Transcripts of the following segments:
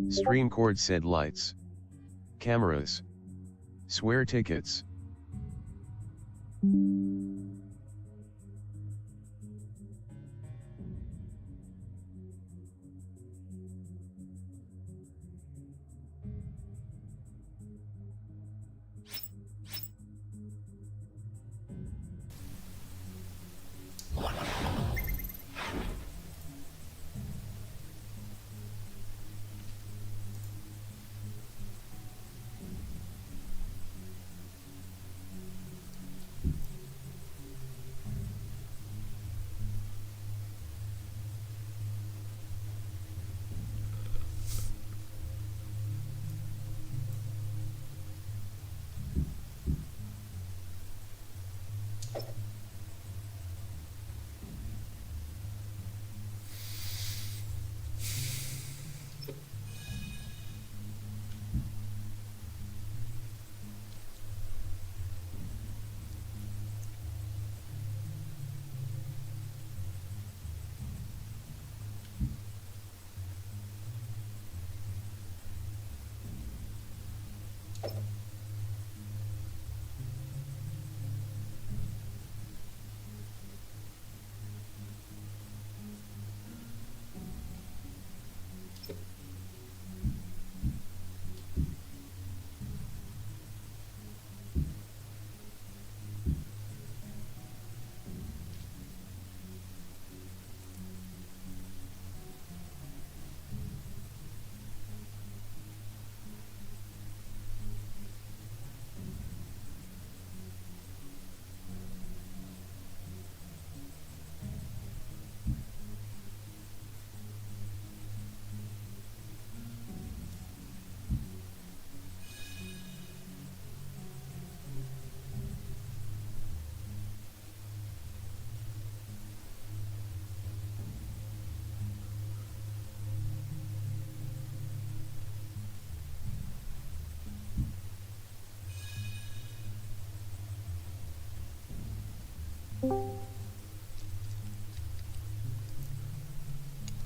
Stream cord said lights. Cameras. Swear tickets.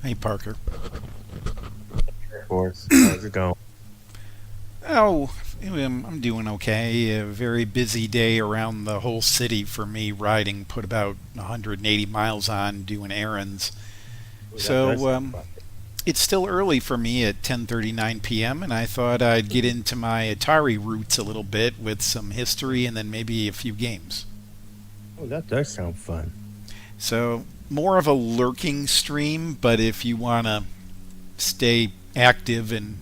Hey, Parker. Of course. How's it going? Oh, I'm doing okay. A very busy day around the whole city for me riding. Put about 180 miles on doing errands. So it's still early for me at 10:39 p.m. and I thought I'd get into my Atari roots a little bit with some history and then maybe a few games. Oh, that does sound fun. So more of a lurking stream, but if you want to stay active and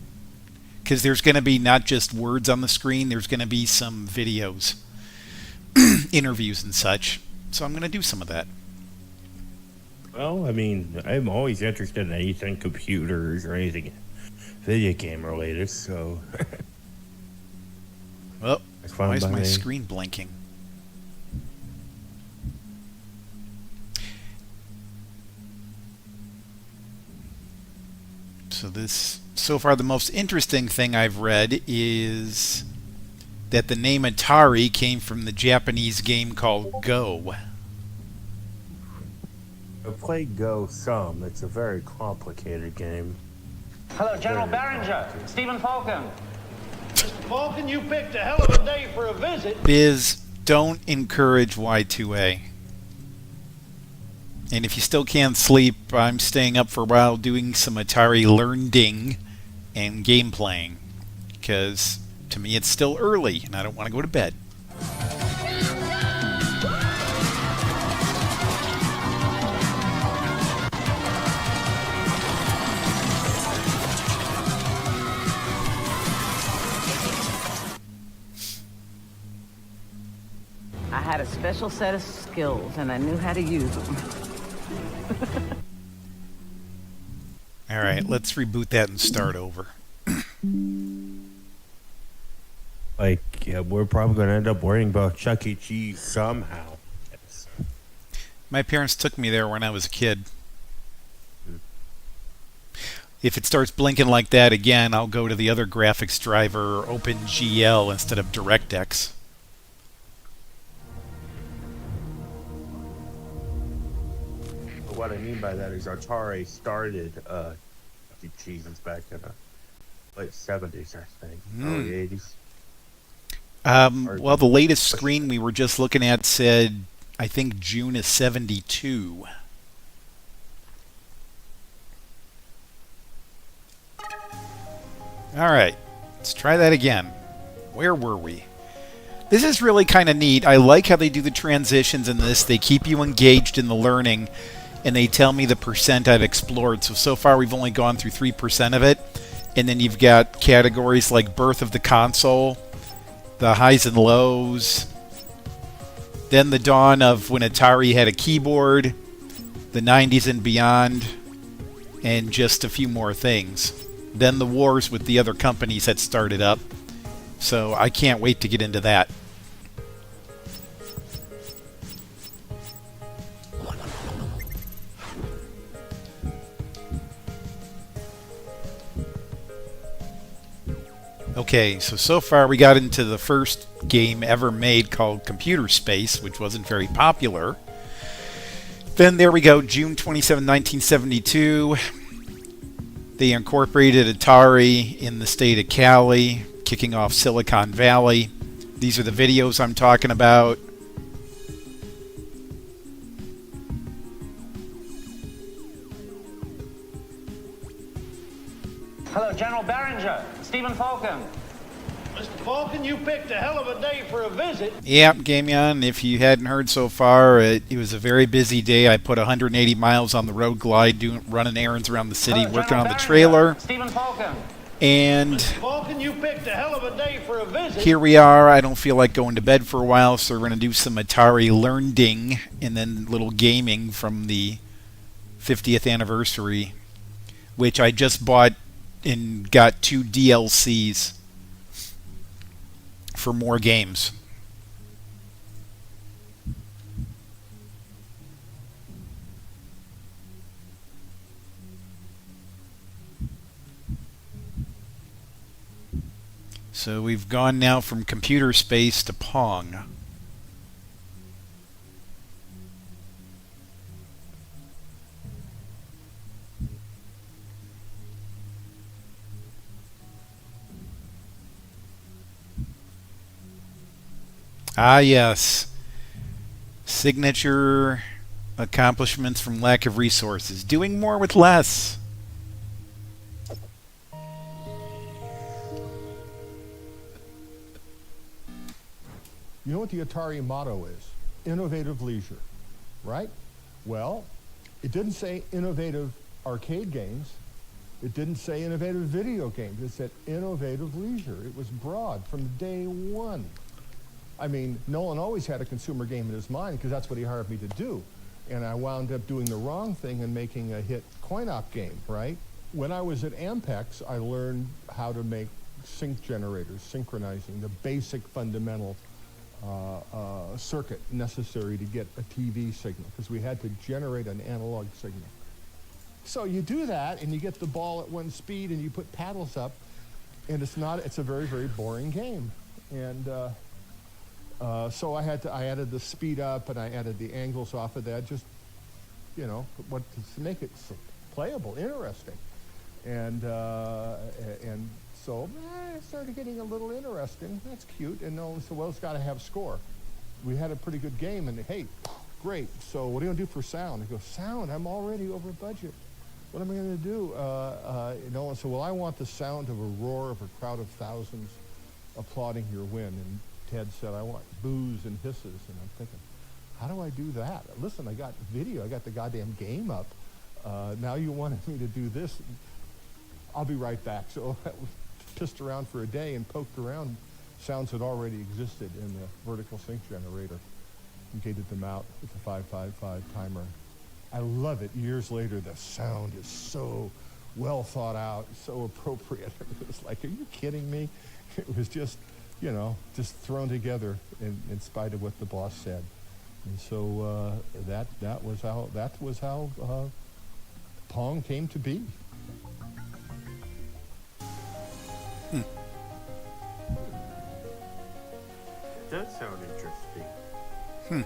because there's going to be not just words on the screen, there's going to be some videos, interviews and such. So I'm going to do some of that. Well, I mean, I'm always interested in anything computers or anything video game related, so. Well, why is my me. screen blinking? So far the most interesting thing I've read is that the name Atari came from the Japanese game called Go. I've played Go some. It's a very complicated game. Hello, General Barringer. Stephen Falcon. Mr. Falcon, you picked a hell of a day for a visit. Biz, don't encourage Y2A. And if you still can't sleep, I'm staying up for a while doing some Atari learnding and game playing. Because to me it's still early and I don't want to go to bed. I had a special set of skills and I knew how to use them. All right, let's reboot that and start over. We're probably going to end up worrying about Chuck E. Cheese somehow. Yes. My parents took me there when I was a kid. If it starts blinking like that again, I'll go to the other graphics driver, OpenGL, instead of DirectX. What I mean by that is Atari started Chuck E. Cheese's back in late 70s, I think. Early 80s. Well, the latest screen we were just looking at said, I think June of 72. All right, let's try that again. Where were we? This is really kind of neat. I like how they do the transitions in this. They keep you engaged in the learning, and they tell me the percent I've explored. So far we've only gone through 3% of it. And then you've got categories like birth of the console, the highs and lows, then the dawn of when Atari had a keyboard, the 90s and beyond, and just a few more things. Then the wars with the other companies had started up. So I can't wait to get into that. Okay, so far we got into the first game ever made called Computer Space, which wasn't very popular. Then there we go, June 27, 1972. They incorporated Atari in the state of Cali, kicking off Silicon Valley. These are the videos I'm talking about. Hello, General Barringer. Stephen Falcon. Mr. Falcon, you picked a hell of a day for a visit. Yep, KHAAAN, if you hadn't heard so far, it was a very busy day. I put 180 miles on the road glide, running errands around the city, Hello, working General on the Barringer. trailer. Stephen Falcon. And Mr. Falcon, you picked a hell of a day for a visit. here we are. I don't feel like going to bed for a while, so we're going to do some Atari learnding and then little gaming from the 50th anniversary, which I just bought and got 2 DLCs for more games. So we've gone now from Computer Space to Pong. Ah, yes. Signature accomplishments from lack of resources. Doing more with less. You know what the Atari motto is? Innovative leisure, right? Well, it didn't say innovative arcade games. It didn't say innovative video games. It said innovative leisure. It was broad from day one. I mean, Nolan always had a consumer game in his mind because that's what he hired me to do. And I wound up doing the wrong thing and making a hit coin-op game, right? When I was at Ampex, I learned how to make sync generators, synchronizing, the basic fundamental circuit necessary to get a TV signal, because we had to generate an analog signal. So you do that, and you get the ball at one speed, and you put paddles up, and it's a very, very boring game. And so I added the speed up, and I added the angles off of that, just, to make it playable, interesting. And so it started getting a little interesting. That's cute. And Nolan said, well, it's got to have score. We had a pretty good game, and hey, great. So what are you going to do for sound? I go, sound? I'm already over budget. What am I going to do? Nolan said, well, I want the sound of a roar of a crowd of thousands applauding your win. And Ted said, I want boos and hisses. And I'm thinking, how do I do that? Listen, I got video. I got the goddamn game up. Now you wanted me to do this. I'll be right back. So I pissed around for a day and poked around. Sounds had already existed in the vertical sync generator and gated them out with the 555 timer. I love it. Years later, the sound is so well thought out, so appropriate. It was like, are you kidding me? It was just, just thrown together in spite of what the boss said. And so that was how Pong came to be. Does sound interesting.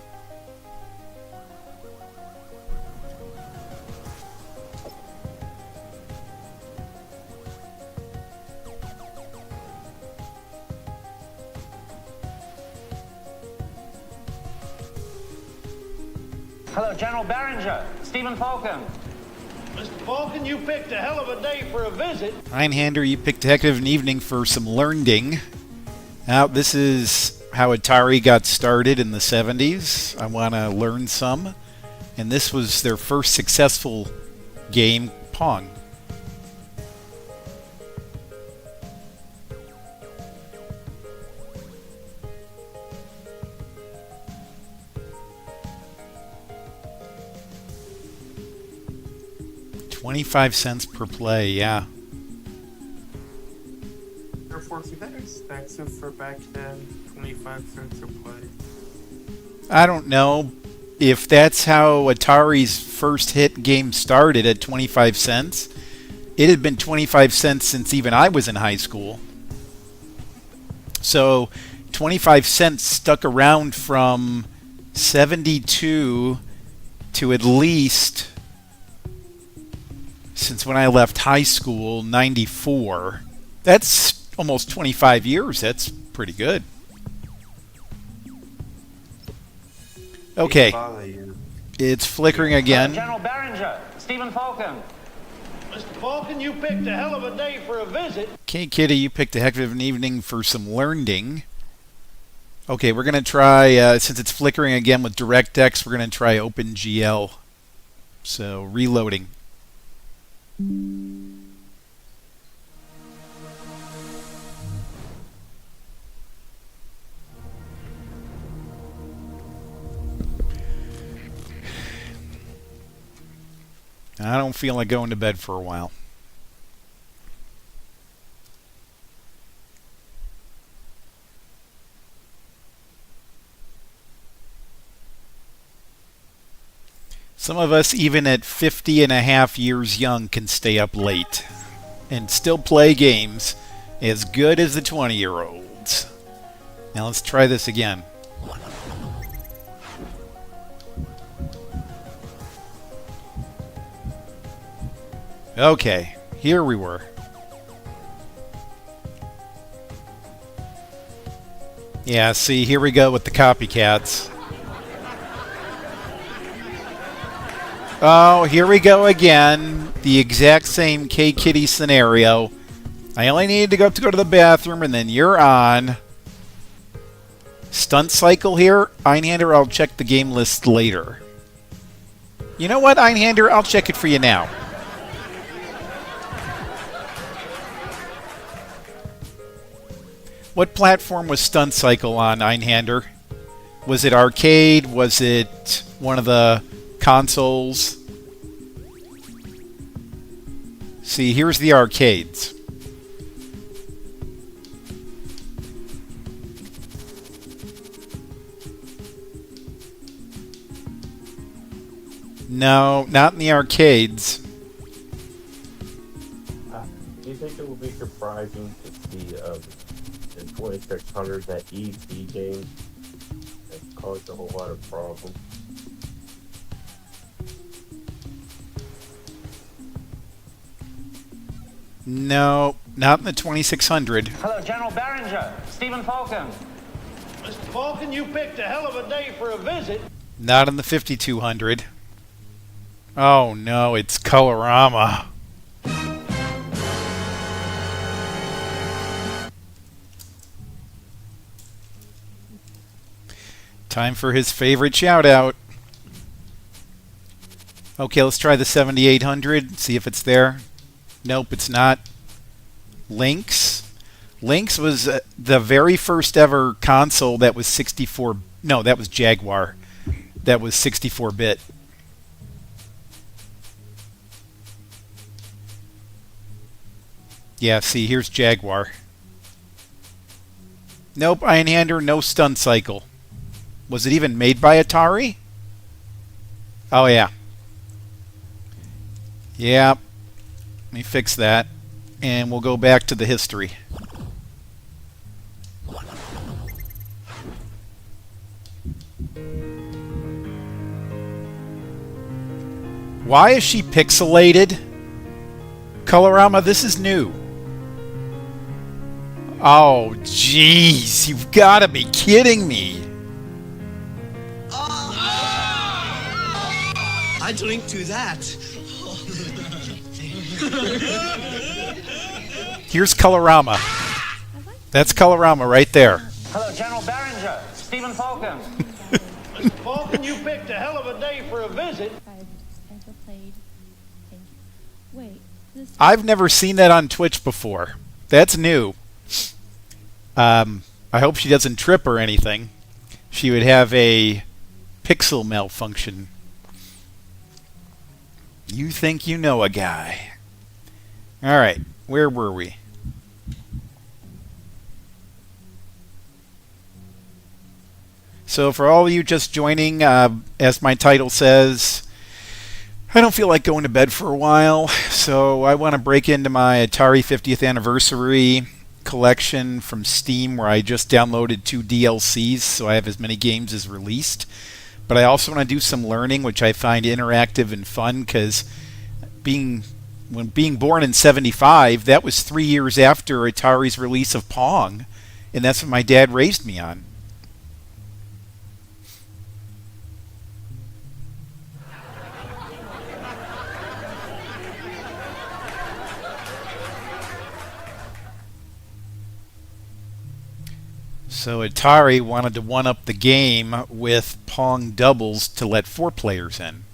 Hello, General Barringer. Stephen Falcon. Mr. Falcon, you picked a hell of a day for a visit. Einhander, you picked a heck of an evening for some learnding. Now, this is how Atari got started in the 70s. I want to learn some. And this was their first successful game, Pong. $0.25 per play, yeah. Therefore, see, that expensive for back then, 25 cents a play. I don't know if that's how Atari's first hit game started at 25 cents. It had been 25 cents since even I was in high school. So 25 cents stuck around from 72 to at least, since when I left high school, 94. That's almost 25 years. That's pretty good. Okay. It's flickering again. General Barringer. Stephen Falcon. Mr. Falcon, you picked a hell of a day for a visit. Okay, Kitty, you picked a heck of an evening for some learning. Okay, we're going to try, since it's flickering again with DirectX, we're going to try OpenGL. So, reloading. I don't feel like going to bed for a while. Some of us, even at 50 and a half years young, can stay up late and still play games as good as the 20-year-olds. Now let's try this again. Okay, here we were. Yeah, see, here we go with the copycats. Oh, here we go again. The exact same K-Kitty scenario. I only needed to go to the bathroom, and then you're on. Stunt cycle here. Einhander, I'll check the game list later. You know what, Einhander? I'll check it for you now. What platform was Stunt Cycle on, Einhander? Was it arcade? Was it one of the consoles? See, here's the arcades. No, not in the arcades. Do you think it would be surprising to see in 2600 that EC game that caused a whole lot of problems? No, not in the 2600. Hello, General Barringer. Stephen Falcon. Mr. Falcon, you picked a hell of a day for a visit. Not in the 5200. Oh no, it's Colorama. Time for his favorite shout out. Okay, let's try the 7800, see if it's there. Nope, it's not. Lynx. Lynx was the very first ever console that was 64. No, that was Jaguar. That was 64-bit. Yeah, see, here's Jaguar. Nope, Einhander, no Stunt Cycle. Was it even made by Atari? Oh, yeah. Yeah. Let me fix that. And we'll go back to the history. Why is she pixelated? Colorama, this is new. Oh, jeez. You've got to be kidding me. I'd link to that. Here's Colorama. That's Colorama right there. Hello, General Barringer. Stephen Falcon. Mr. Falcon, you picked a hell of a day for a visit. I've ever played. Wait, this. I've never seen that on Twitch before. That's new. I hope she doesn't trip or anything. She would have a pixel malfunction. You think you know a guy. All right, where were we? So for all of you just joining, as my title says, I don't feel like going to bed for a while, so I want to break into my Atari 50th anniversary collection from Steam, where I just downloaded 2 DLCs, so I have as many games as released. But I also want to do some learning, which I find interactive and fun, because being born in '75, that was 3 years after Atari's release of Pong, and that's what my dad raised me on. So Atari wanted to one-up the game with Pong doubles to let 4 players in.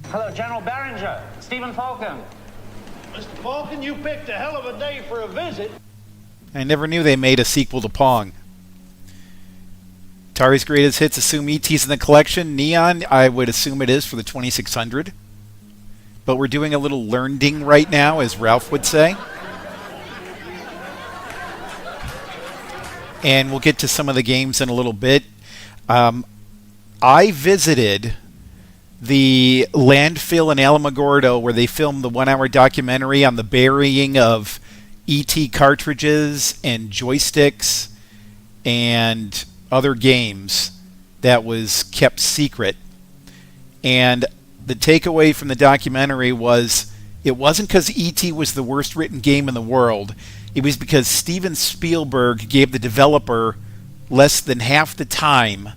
Hello, General Barringer. Stephen Falcon. Mr. Falcon, you picked a hell of a day for a visit. I never knew they made a sequel to Pong. Atari's greatest hits, assume ET's in the collection. Neon, I would assume it is for the 2600. But we're doing a little learnding right now, as Ralph would say. And we'll get to some of the games in a little bit. I visited the landfill in Alamogordo where they filmed the 1-hour documentary on the burying of ET cartridges and joysticks and other games that was kept secret. And the takeaway from the documentary was it wasn't because E.T. was the worst written game in the world. It was because Steven Spielberg gave the developer less than half the time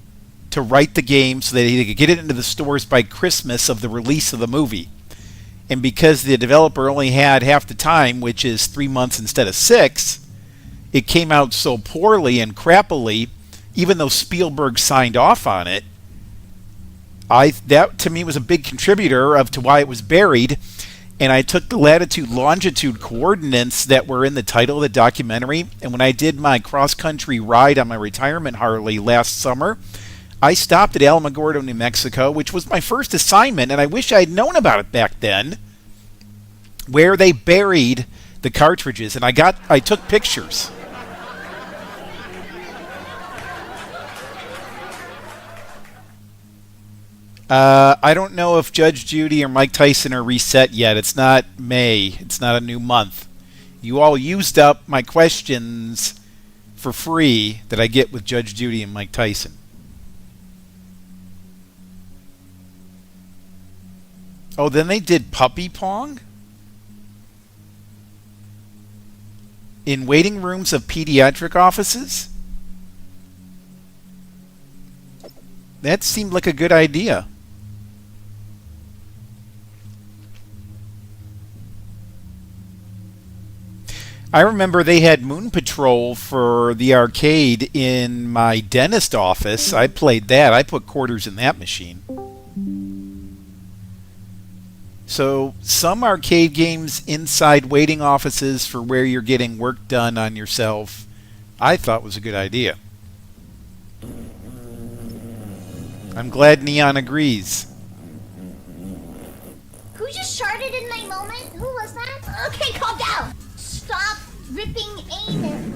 to write the game so that he could get it into the stores by Christmas of the release of the movie. And because the developer only had half the time, which is 3 months instead of 6, it came out so poorly and crappily, even though Spielberg signed off on it. That to me was a big contributor to why it was buried, and I took the latitude longitude coordinates that were in the title of the documentary, and when I did my cross-country ride on my retirement Harley last summer, I stopped at Alamogordo, New Mexico, which was my first assignment, and I wish I'd known about it back then, where they buried the cartridges, and I took pictures. I don't know if Judge Judy or Mike Tyson are reset yet. It's not May. It's not a new month. You all used up my questions for free that I get with Judge Judy and Mike Tyson. Oh, then they did Puppy Pong? In waiting rooms of pediatric offices? That seemed like a good idea. I remember they had Moon Patrol for the arcade in my dentist office. I played that. I put quarters in that machine. So some arcade games inside waiting offices for where you're getting work done on yourself, I thought was a good idea. I'm glad Neon agrees. Who just sharted in my moment? Who was that? Okay, calm down. Stop ripping aim.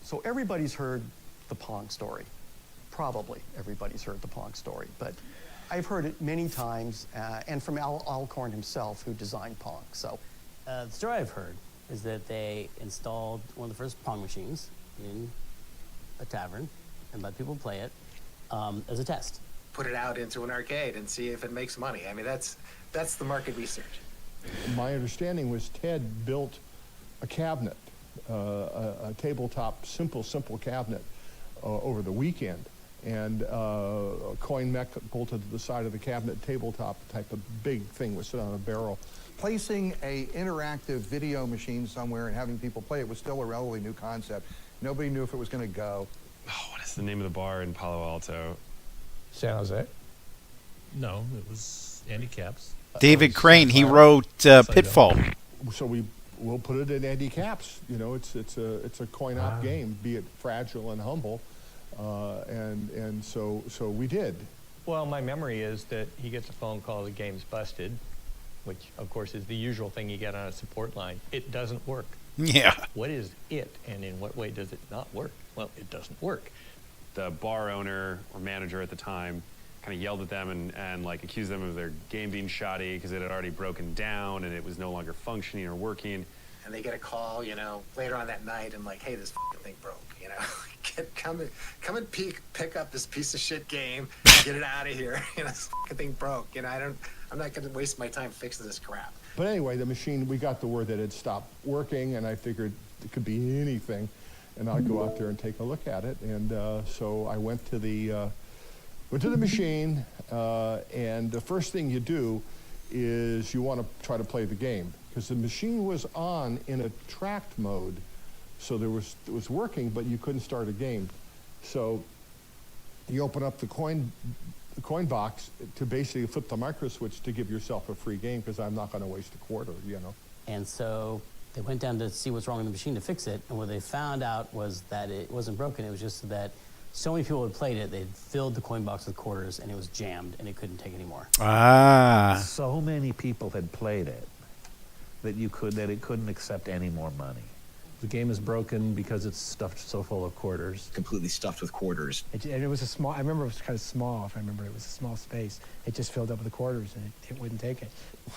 So everybody's heard the Pong story. Probably everybody's heard the Pong story, but I've heard it many times, and from Al Alcorn himself, who designed Pong. So The story I've heard is that they installed one of the first Pong machines in a tavern and let people play it as a test. Put it out into an arcade and see if it makes money. I mean, that's the market research. My understanding was Ted built a cabinet, a tabletop, simple cabinet over the weekend. And a coin mech bolted to the side of the cabinet, tabletop type of big thing was sit on a barrel. Placing a interactive video machine somewhere and having people play it was still a relatively new concept. Nobody knew if it was going to go. Oh, what is the name of the bar in Palo Alto? San Jose? No, it was Andy Capp's. David Crane, he wrote Pitfall. So we'll put it in Andy Capp's. You know, it's a coin-op game, be it fragile and humble, and so we did. Well, my memory is that he gets a phone call, the game's busted, which of course is the usual thing you get on a support line. It doesn't work. Yeah. What is it, and in what way does it not work? Well, it doesn't work. The bar owner or manager at the time kind of yelled at them and like accused them of their game being shoddy because it had already broken down and it was no longer functioning or working. And they get a call, you know, later on that night and like, hey, this thing broke, you know. come and pick up this piece of shit game, get it out of here. You know, this thing broke. You know, I'm not going to waste my time fixing this crap. But anyway, the machine, we got the word that it stopped working, and I figured it could be anything, and I'd go out there and take a look at it. And so I went to the machine, and the first thing you do is you want to try to play the game, because the machine was on in a tracked mode, so it was working, but you couldn't start a game. So you open up the coin box to basically flip the micro switch to give yourself a free game, because I'm not going to waste a quarter, you know. And so they went down to see what's wrong with the machine to fix it, and what they found out was that it wasn't broken. It was just that so many people had played it, they'd filled the coin box with quarters, and it was jammed, and it couldn't take any more. Ah. So many people had played it that it couldn't accept any more money. The game is broken because it's stuffed so full of quarters. Completely stuffed with quarters. And it was a small, I remember it was kind of small, if I remember. It was a small space. It just filled up with the quarters, and it wouldn't take it.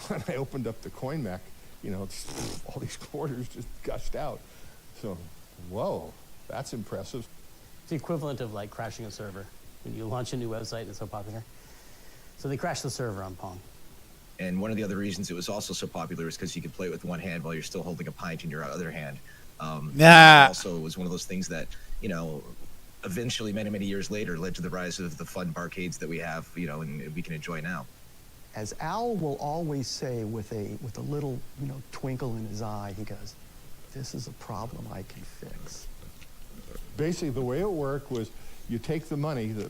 When I opened up the coin mech, you know, all these quarters just gushed out. So, whoa, that's impressive. It's the equivalent of like crashing a server. When you launch a new website and it's so popular. So they crashed the server on Pong. And one of the other reasons it was also so popular is because you could play it with one hand while you're still holding a pint in your other hand. Also, it was one of those things that, you know, eventually, many years later, led to the rise of the fun barcades that we have, you know, and we can enjoy now. As Al will always say with a little, you know, twinkle in his eye, he goes, "This is a problem I can fix." Basically, the way it worked was you take the money, the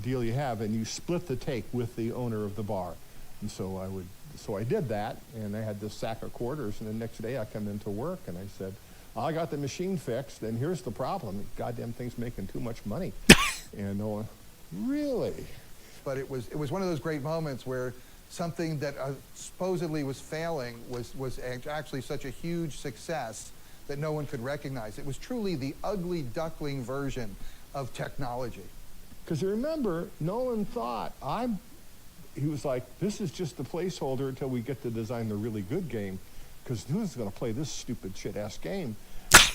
deal you have, and you split the take with the owner of the bar. And so I did that, and I had this sack of quarters, and the next day I come into work, and I said, I got the machine fixed, and here's the problem. The goddamn thing's making too much money. And no one, really? But it was one of those great moments where something that supposedly was failing was actually such a huge success that no one could recognize. It was truly the ugly duckling version of technology. Because remember, Nolan thought, he was like, this is just the placeholder until we get to design the really good game, because who's going to play this stupid shit-ass game?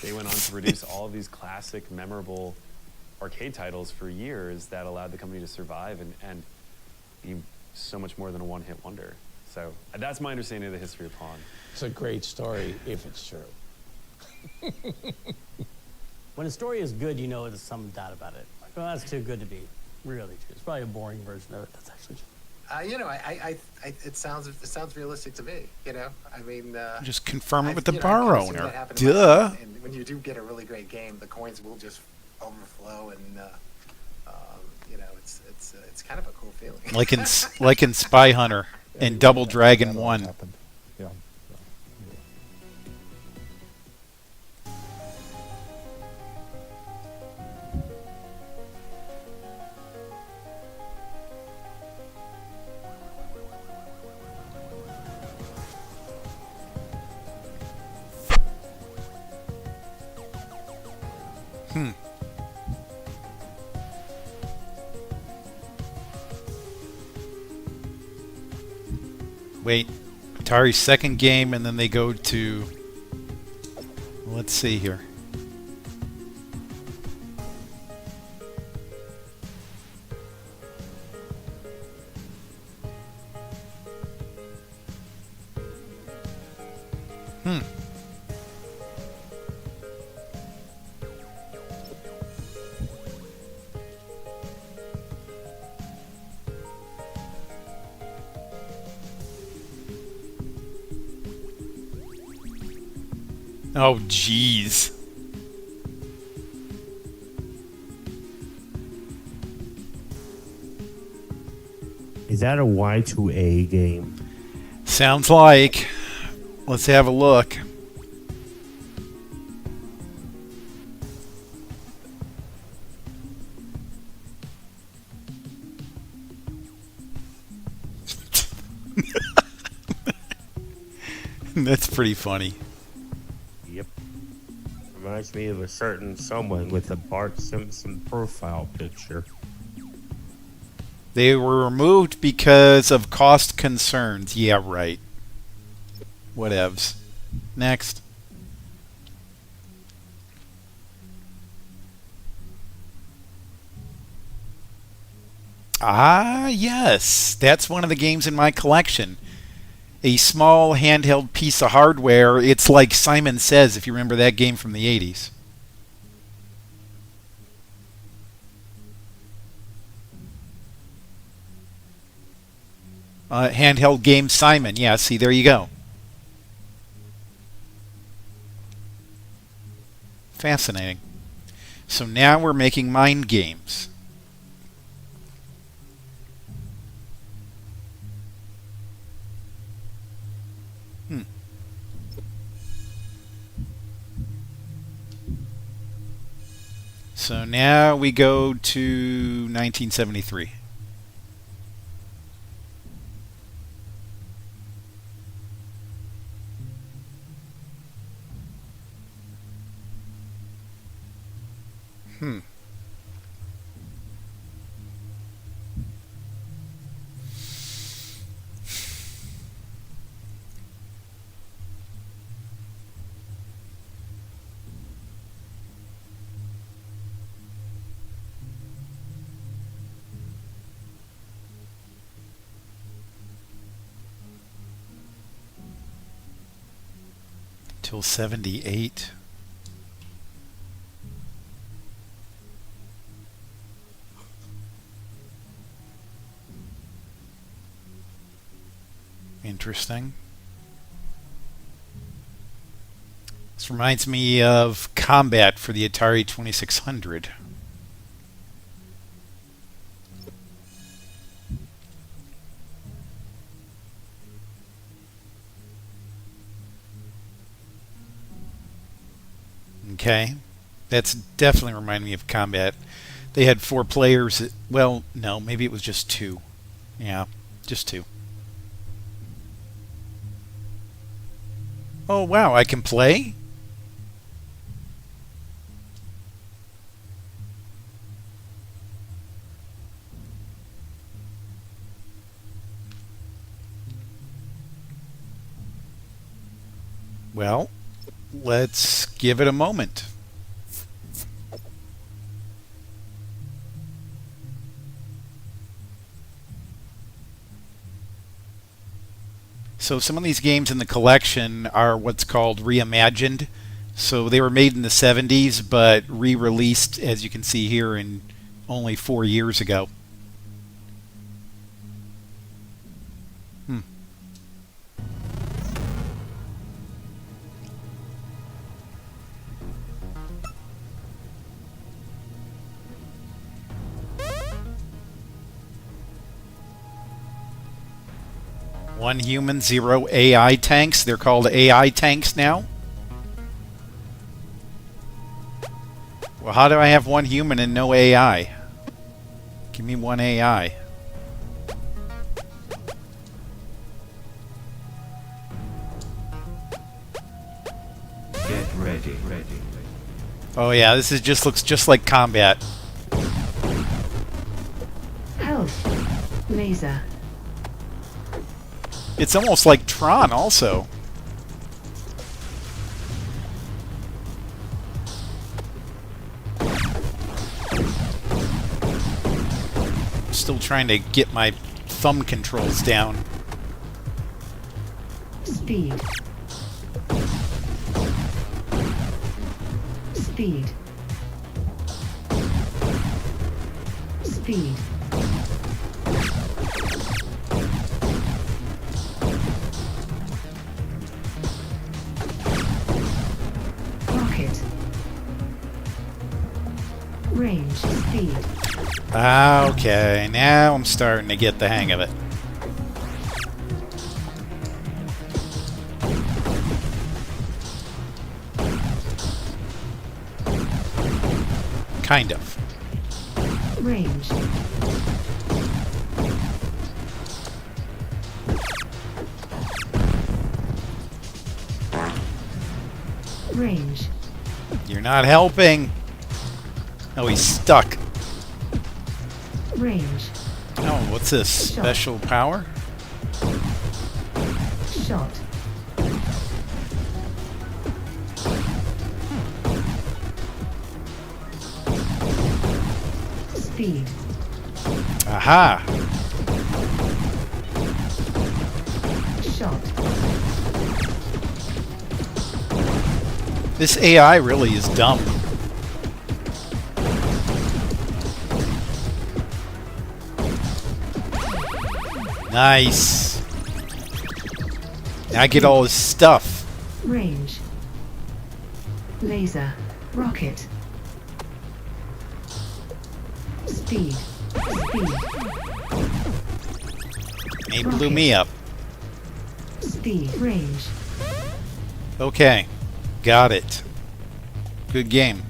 They went on to produce all of these classic, memorable arcade titles for years that allowed the company to survive and be so much more than a one-hit wonder. So that's my understanding of the history of Pong. It's a great story if it's true. When a story is good, you know there's some doubt about it. Like, well, that's too good to be really true. It's probably a boring version of it. That's actually true. You know, it sounds realistic to me. You know, I mean, just confirm it with the bar owner. Duh. And when you do get a really great game, the coins will just overflow, and you know, it's kind of a cool feeling. like in Spy Hunter and Double Dragon 1. Yeah. Wait, Atari's second game, and then they go to, let's see here. Oh, jeez. Is that a Y2A game? Sounds like. Let's have a look. That's pretty funny. Yep. Reminds me of a certain someone with a Bart Simpson profile picture. They were removed because of cost concerns. Yeah, right. Whatevs. Next. Ah, yes. That's one of the games in my collection. A small handheld piece of hardware. It's like Simon Says, if you remember that game from the 80s. Handheld game Simon. Yeah, see, there you go. Fascinating. So now we're making mind games. So now we go to 1973. Till 78. Interesting. This reminds me of Combat for the Atari 2600. Okay, that's definitely reminding me of Combat. They had 4 players. Well, no, maybe it was just 2. Yeah, just 2. Oh, wow, I can play? Well, let's give it a moment. So some of these games in the collection are what's called reimagined. So they were made in the 70s, but re-released, as you can see here, in only 4 years ago. One human, 0 AI tanks. They're called AI tanks now. Well, how do I have 1 human and no AI? Give me 1 AI. Get ready. Oh yeah, this is looks just like Combat. Health. Laser. It's almost like Tron also. Still trying to get my thumb controls down. Speed. Speed. Speed. Rocket. Range. Speed. Okay, now I'm starting to get the hang of it. Kind of. Range. Range. You're not helping. Oh, he's stuck. Range. Oh, what's this? Special power? Shot. Speed. Aha! Shot. This AI really is dumb. Nice. Now I get all his stuff. Range. Laser. Rocket. Speed. Speed. He blew me up. Speed. Range. Okay. Got it. Good game.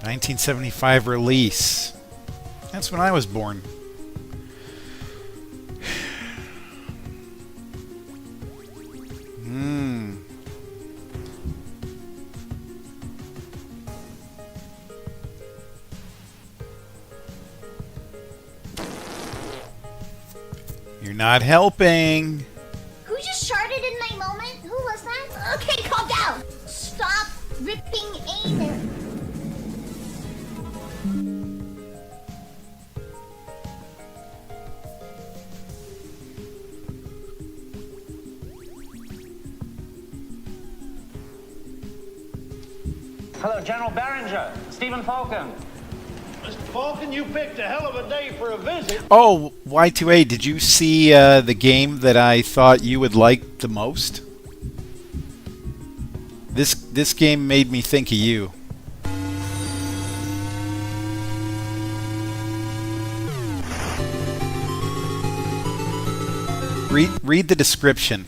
.1975 release. That's when I was born. You're not helping. Who just sharted in my moment? Who was that? Okay, calm down. Stop ripping anal. Hello, General Barringer. Stephen Falcon. Mr. Falcon, you picked a hell of a day for a visit. Oh, Y2A, did you see the game that I thought you would like the most? This game made me think of you. Read the description.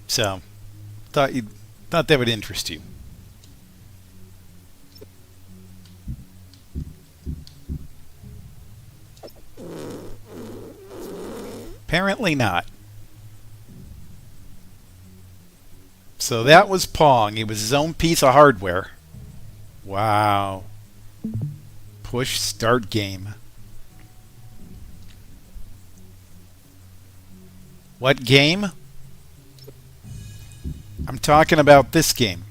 So, thought that would interest you. Apparently not. So that was Pong. It was his own piece of hardware. Wow. Push start game. What game? I'm talking about this game.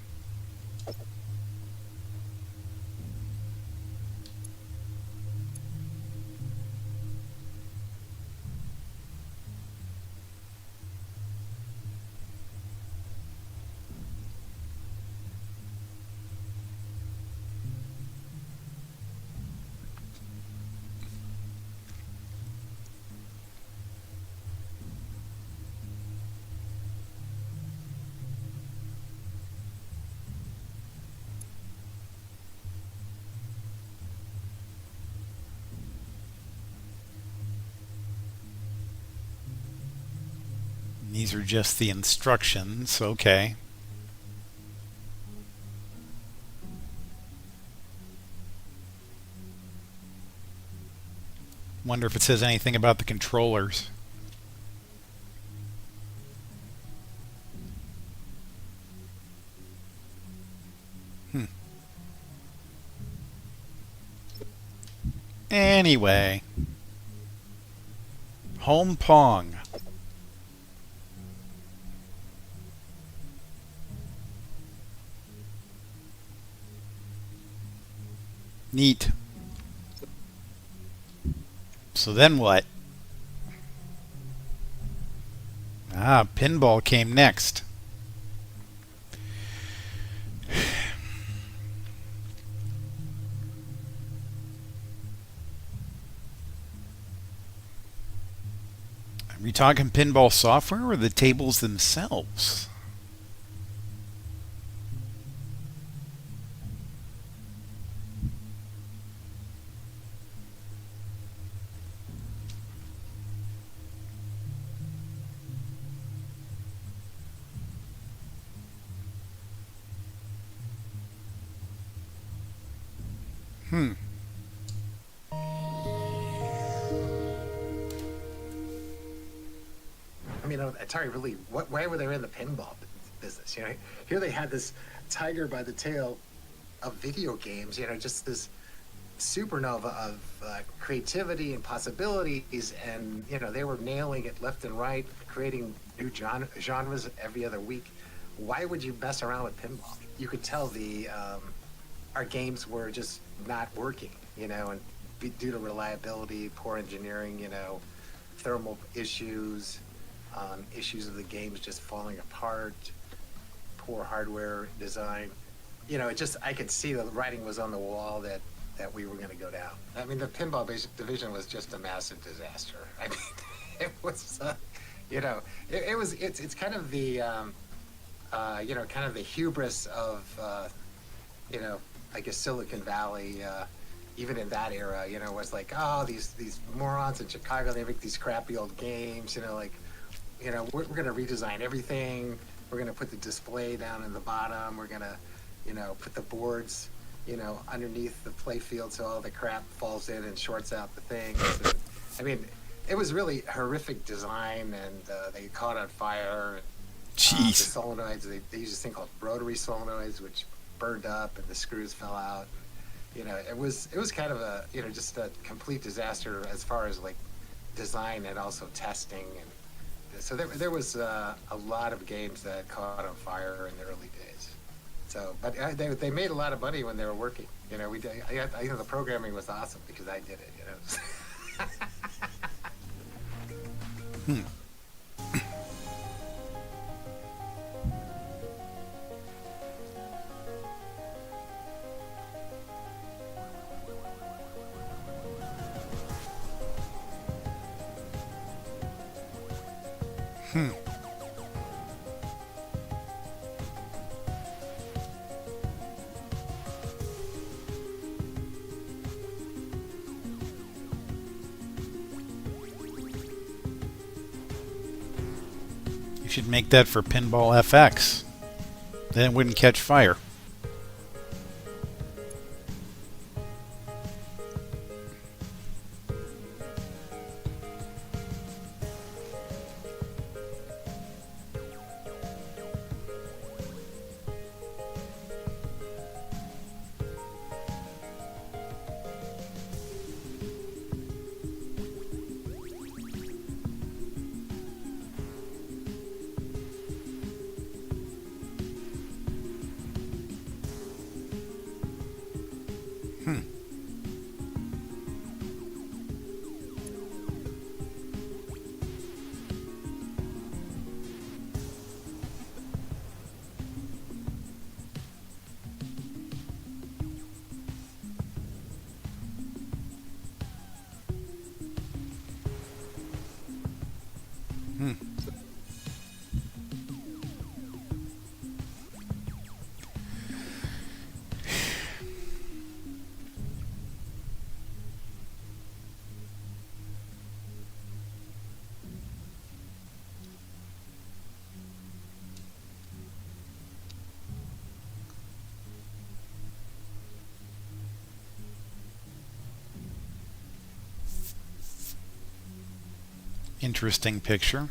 These are just the instructions. Okay. Wonder if it says anything about the controllers. Anyway. Home Pong. Neat. So then what? Ah, pinball came next. Are we talking pinball software or the tables themselves? I mean, Atari really, why were they in the pinball business? You know, here they had this tiger by the tail of video games, you know, just this supernova of creativity and possibilities. And, you know, they were nailing it left and right, creating new genres every other week. Why would you mess around with pinball? You could tell our games were just not working, you know, and due to reliability, poor engineering, you know, thermal issues, issues of the games just falling apart, poor hardware design. You know, I could see the writing was on the wall that we were going to go down. I mean, the pinball division was just a massive disaster. I mean, it was, you know, it's kind of the, you know, kind of the hubris of, you know, I guess Silicon Valley, even in that era, you know, was like, oh, these morons in Chicago, they make these crappy old games, you know, like, you know, we're going to redesign everything. We're going to put the display down in the bottom. We're going to, you know, put the boards, you know, underneath the play field so all the crap falls in and shorts out the things. And, I mean, it was really horrific design, and they caught on fire. Jeez. The solenoids, they used this thing called rotary solenoids, which burned up and the screws fell out. You know, it was kind of a, you know, just a complete disaster as far as like design and also testing. And so there was a lot of games that caught on fire in the early days. So, but they made a lot of money when they were working. You know, I know the programming was awesome because I did it. You know. You should make that for Pinball FX. Then it wouldn't catch fire. Interesting picture.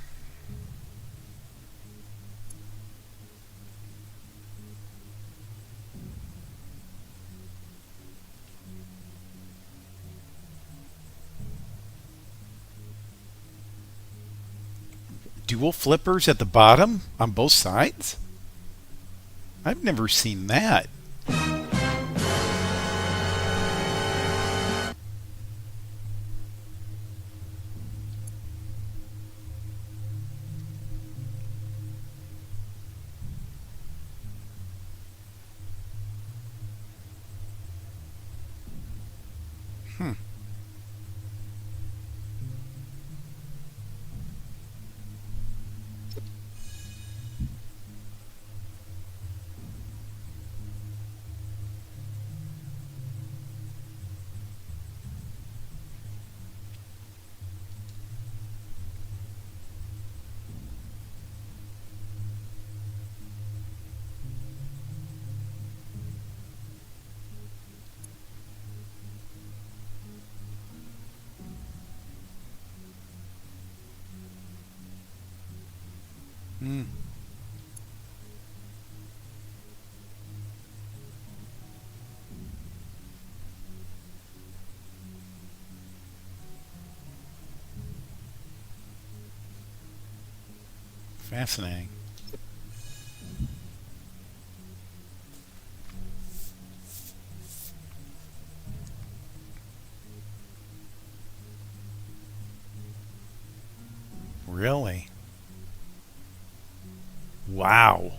Dual flippers at the bottom on both sides? I've never seen that. Hmm. Hmm. Fascinating. Really? Wow.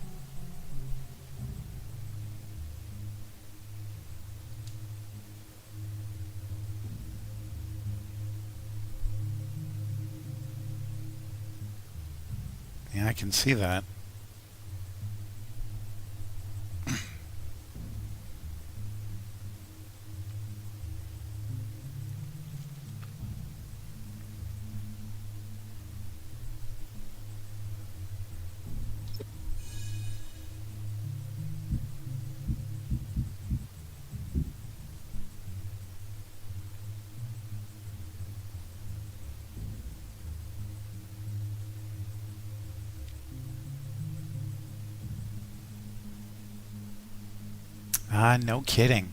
Yeah, I can see that. Ah, no kidding.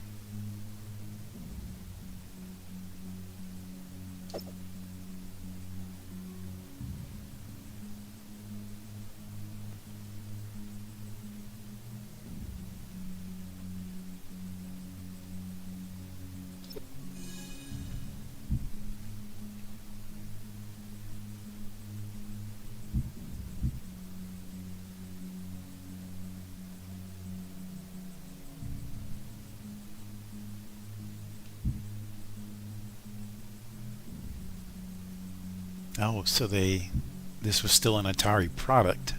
Oh, so this was still an Atari product.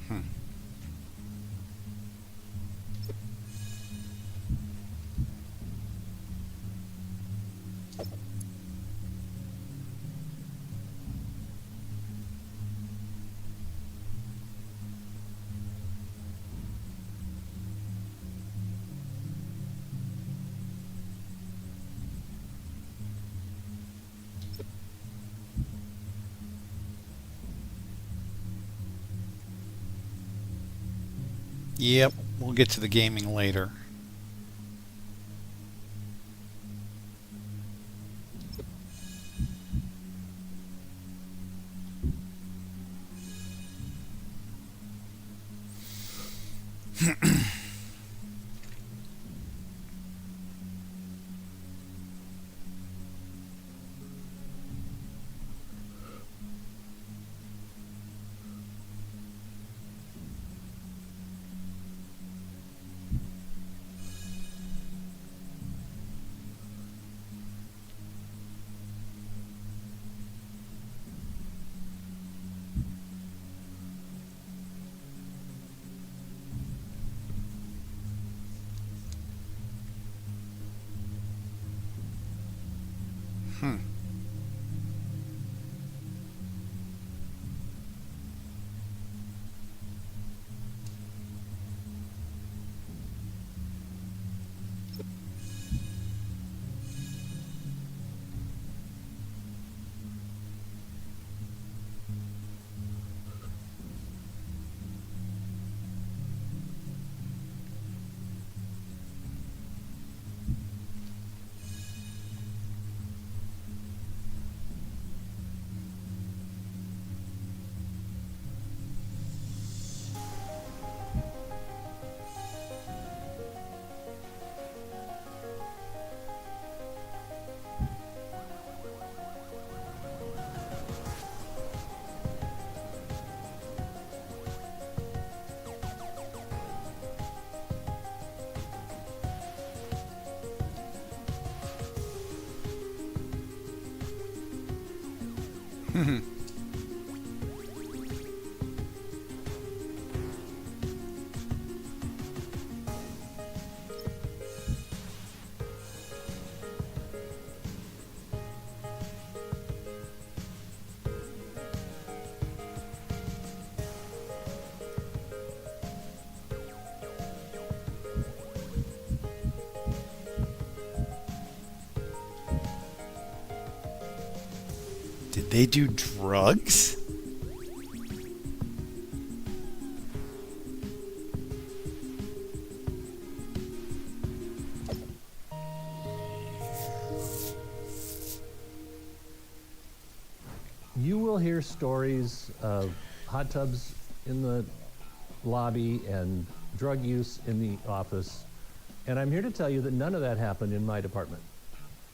Hmm. Yep, we'll get to the gaming later. Hmm. Did they do drugs? You will hear stories of hot tubs in the lobby and drug use in the office, and I'm here to tell you that none of that happened in my department.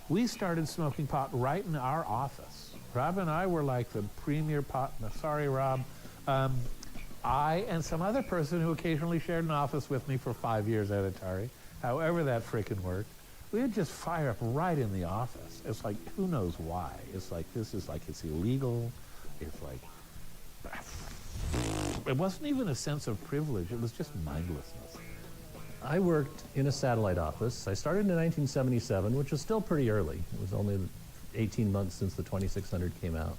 We started smoking pot right in our office. Rob and I were like the premier pot. Sorry, Rob. I and some other person who occasionally shared an office with me for 5 years at Atari, however that frickin' worked, we would just fire up right in the office. It's like, who knows why? It's like, this is like, it's illegal. It's like, it wasn't even a sense of privilege. It was just mindlessness. I worked in a satellite office. I started in 1977, which was still pretty early. It was only 18 months since the 2600 came out.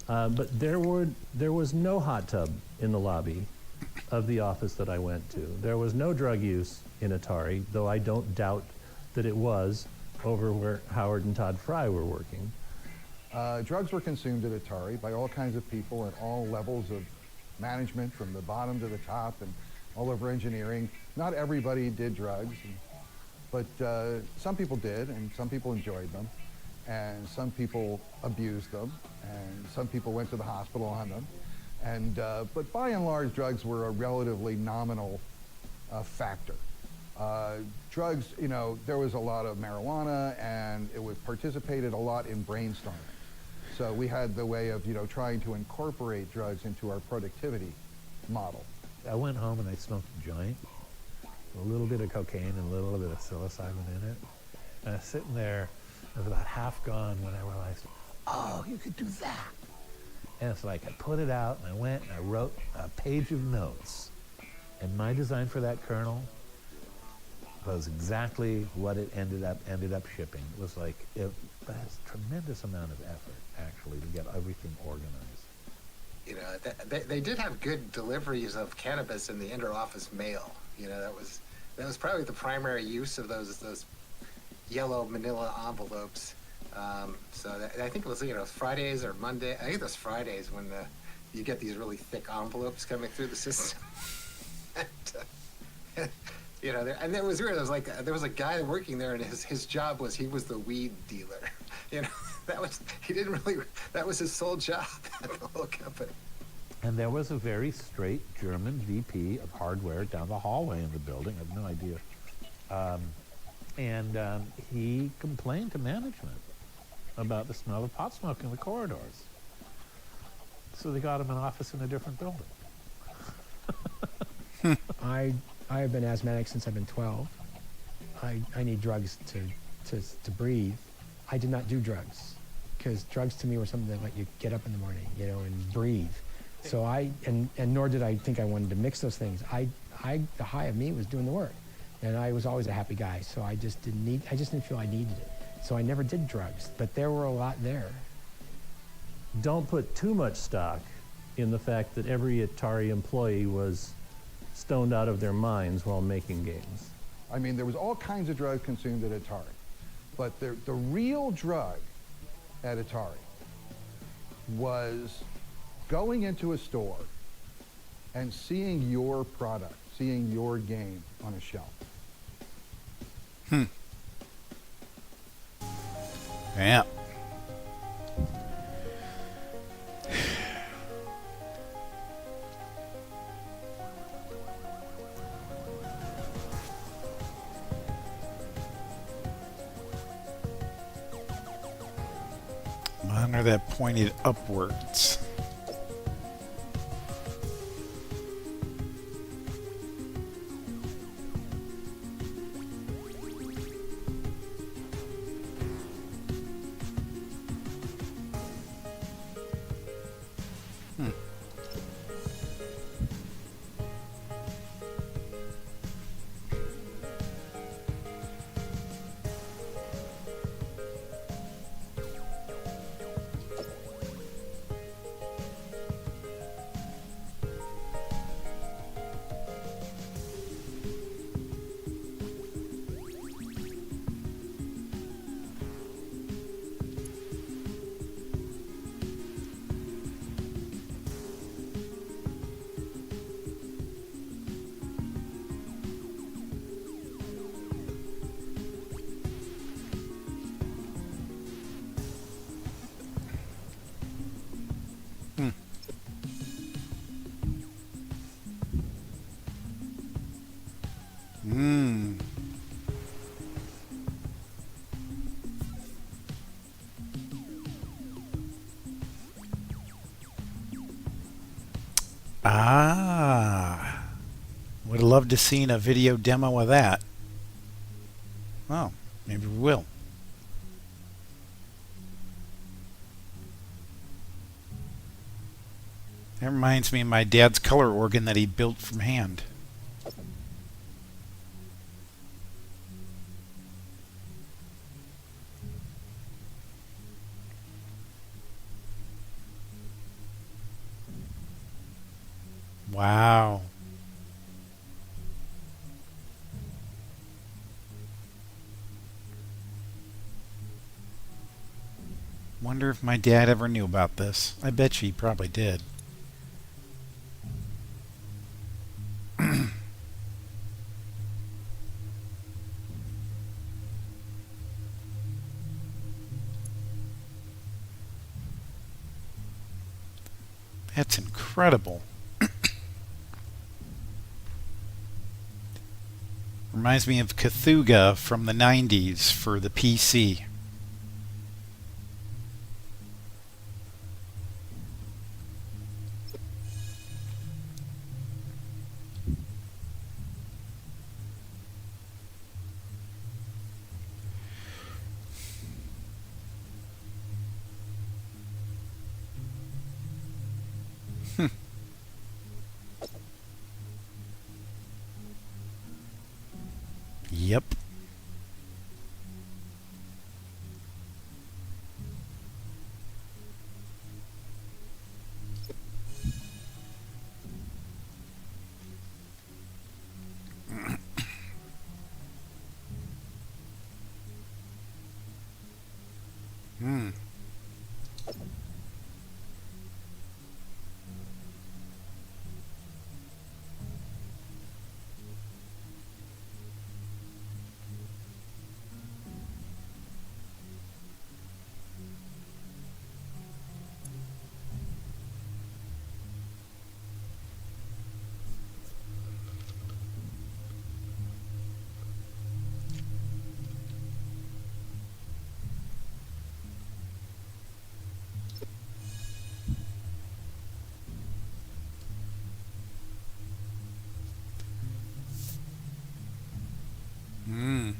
But there was no hot tub in the lobby of the office that I went to. There was no drug use in Atari, though I don't doubt that it was over where Howard and Todd Fry were working. Drugs were consumed at Atari by all kinds of people at all levels of management, from the bottom to the top and all over engineering. Not everybody did drugs, but some people did, and some people enjoyed them, and some people abused them, and some people went to the hospital on them. And but by and large, drugs were a relatively nominal factor. Drugs, you know, there was a lot of marijuana, and it was participated a lot in brainstorming. So we had the way of, you know, trying to incorporate drugs into our productivity model. I went home and I smoked a joint, a little bit of cocaine and a little bit of psilocybin in it. And I was sitting there, I was about half gone when I realized, oh, you could do that. And it's like, I put it out and I went and I wrote a page of notes. And my design for that kernel was exactly what it ended up shipping. It was like, it was a tremendous amount of effort, actually, to get everything organized. You know, they did have good deliveries of cannabis in the inter-office mail. You know, that was probably the primary use of those yellow manila envelopes. I think it was, you know, Fridays or Monday. I think it was Fridays when you get these really thick envelopes coming through the system. You know, and it was weird. There was a guy working there, and his job was he was the weed dealer. You know, that was his sole job at the whole company. And there was a very straight German VP of hardware down the hallway in the building. I have no idea. He complained to management about the smell of pot smoke in the corridors. So they got him an office in a different building. I have been asthmatic since I've been 12. I need drugs to breathe. I did not do drugs because drugs to me were something that let you get up in the morning, you know, and breathe. So and nor did I think I wanted to mix those things. The high of me was doing the work, and I was always a happy guy. So I just didn't feel I needed it. So I never did drugs, but there were a lot there. Don't put too much stock in the fact that every Atari employee was stoned out of their minds while making games. I mean, there was all kinds of drugs consumed at Atari, but the real drug at Atari was going into a store and seeing your product, seeing your game on a shelf. Yeah. Monitor that pointed upwards. Mmm. Ah. Would have loved to seen a video demo of that. Oh, maybe we will. That reminds me of my dad's color organ that he built from hand. Wow. Wonder if my dad ever knew about this. I bet you he probably did. That's incredible. Reminds me of Cthulhu from the 90s for the PC. Yep. Hmm. Hmm.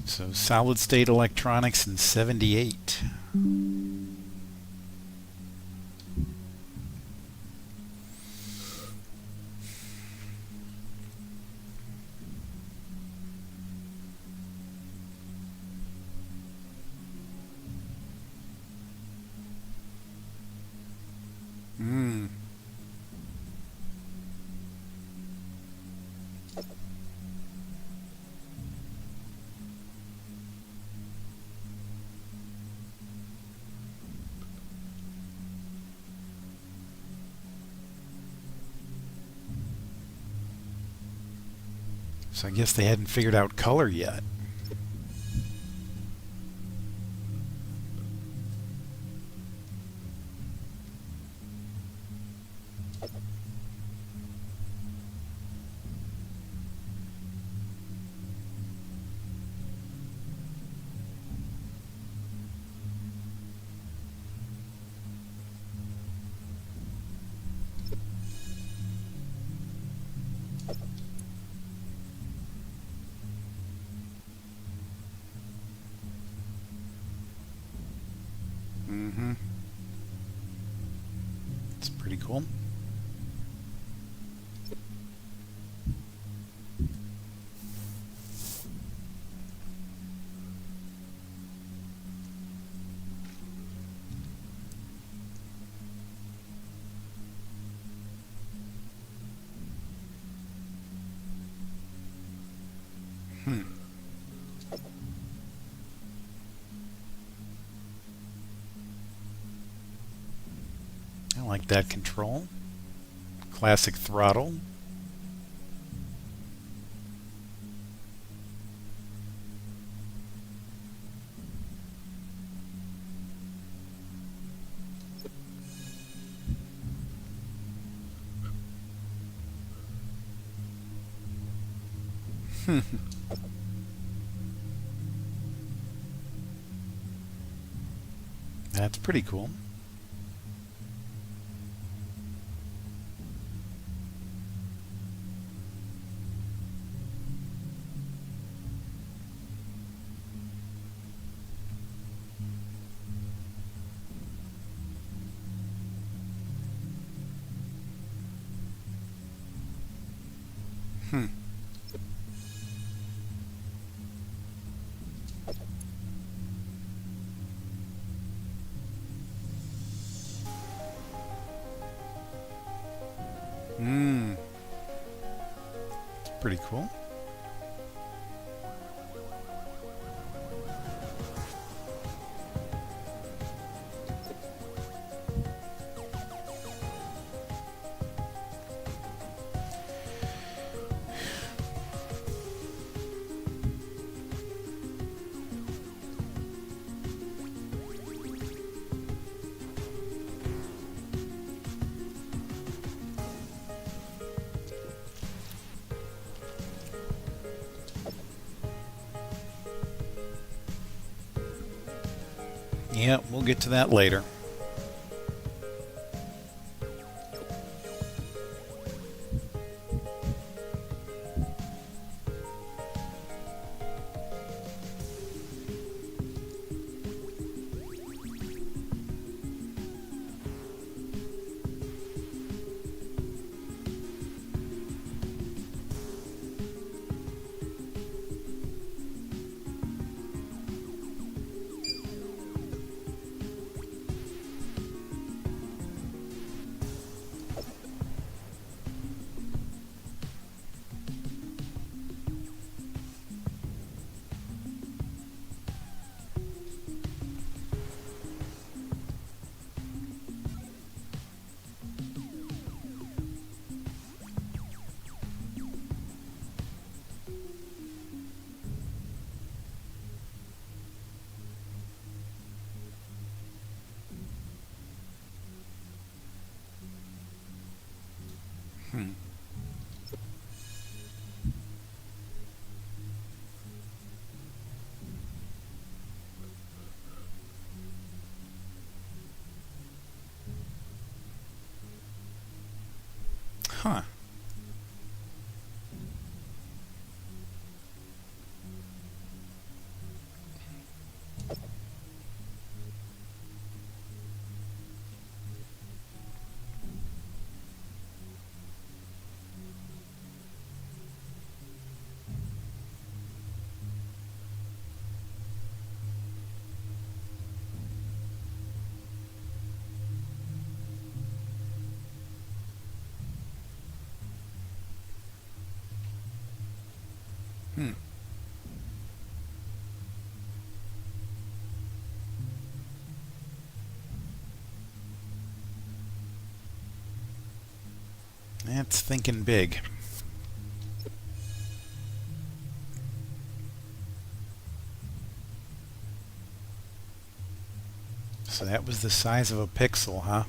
So solid state electronics in 78. Hmm. So I guess they hadn't figured out color yet. Mm-hmm. It's pretty cool. Hmm. like that control. Classic throttle. That's pretty cool. Pretty cool. Yeah, we'll get to that later. Huh. That's thinking big. So that was the size of a pixel, huh?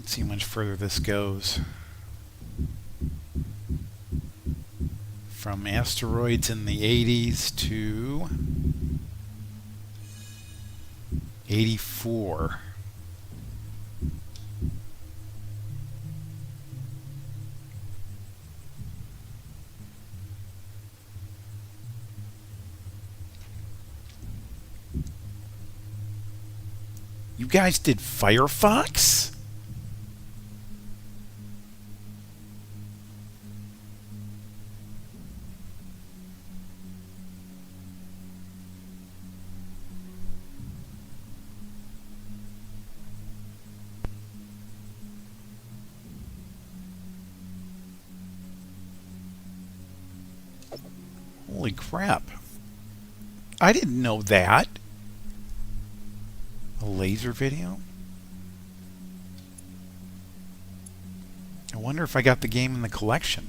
See how much further this goes. From asteroids in the 80s to 84. You guys did Firefox? Holy crap. I didn't know that. A laser video? I wonder if I got the game in the collection.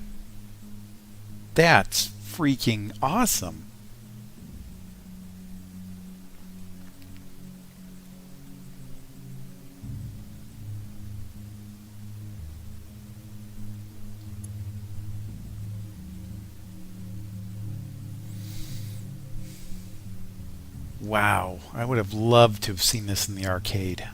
That's freaking awesome. Wow, I would have loved to have seen this in the arcade.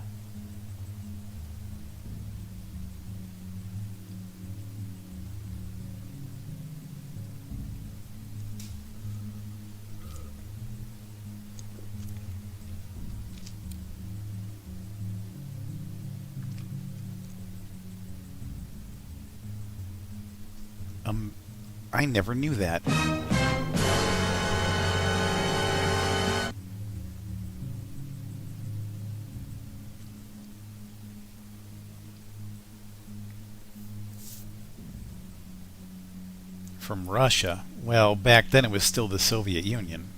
I never knew that. From Russia. Well, back then it was still the Soviet Union.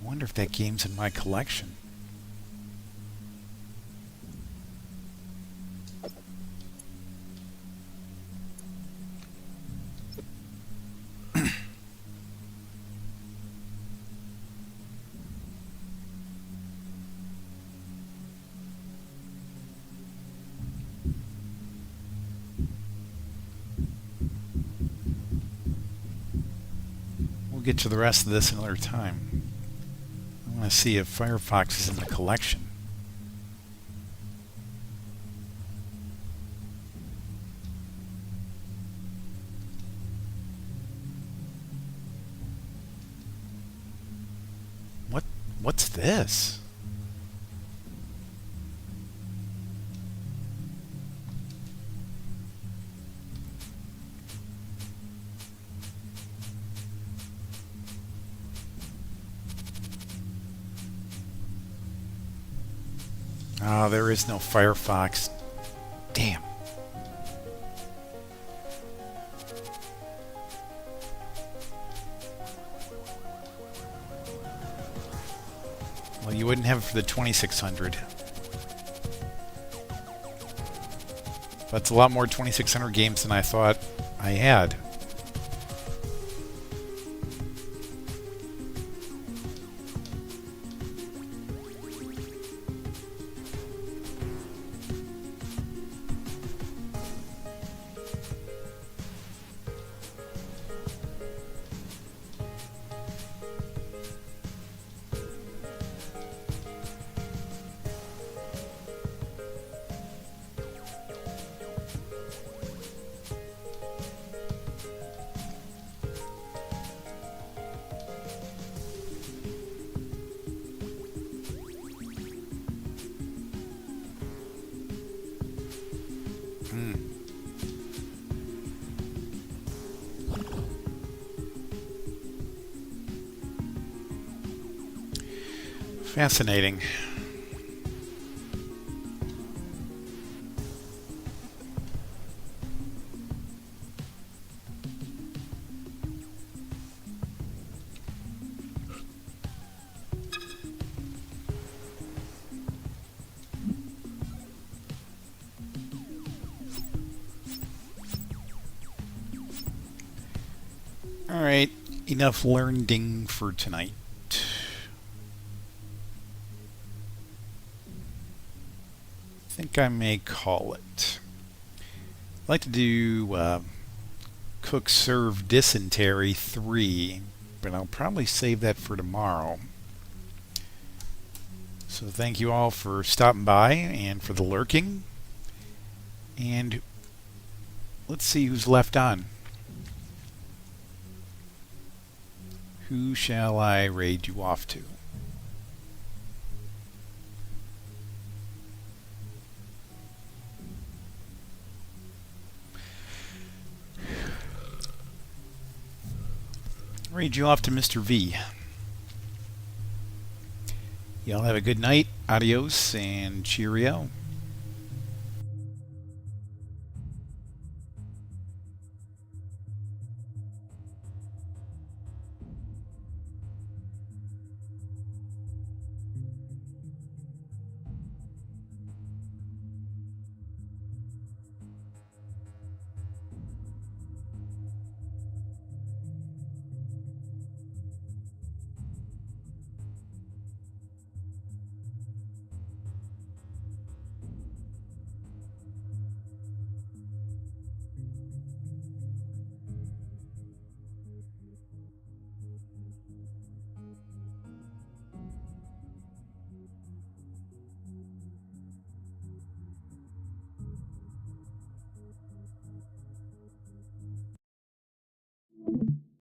I wonder if that game's in my collection. We'll get to the rest of this another time. I want to see if Firefox is in the collection. What's this? Oh, there is no Firefox. Damn. Well, you wouldn't have it for the 2600. That's a lot more 2600 games than I thought I had. Fascinating. All right, enough learnding for tonight. I think I may call it. I'd like to do Cook Serve Dysentery 3, but I'll probably save that for tomorrow. So thank you all for stopping by and for the lurking. And let's see who's left on. Who shall I raid you off to? Raid you off to Mr. V. Y'all have a good night. Adios and cheerio.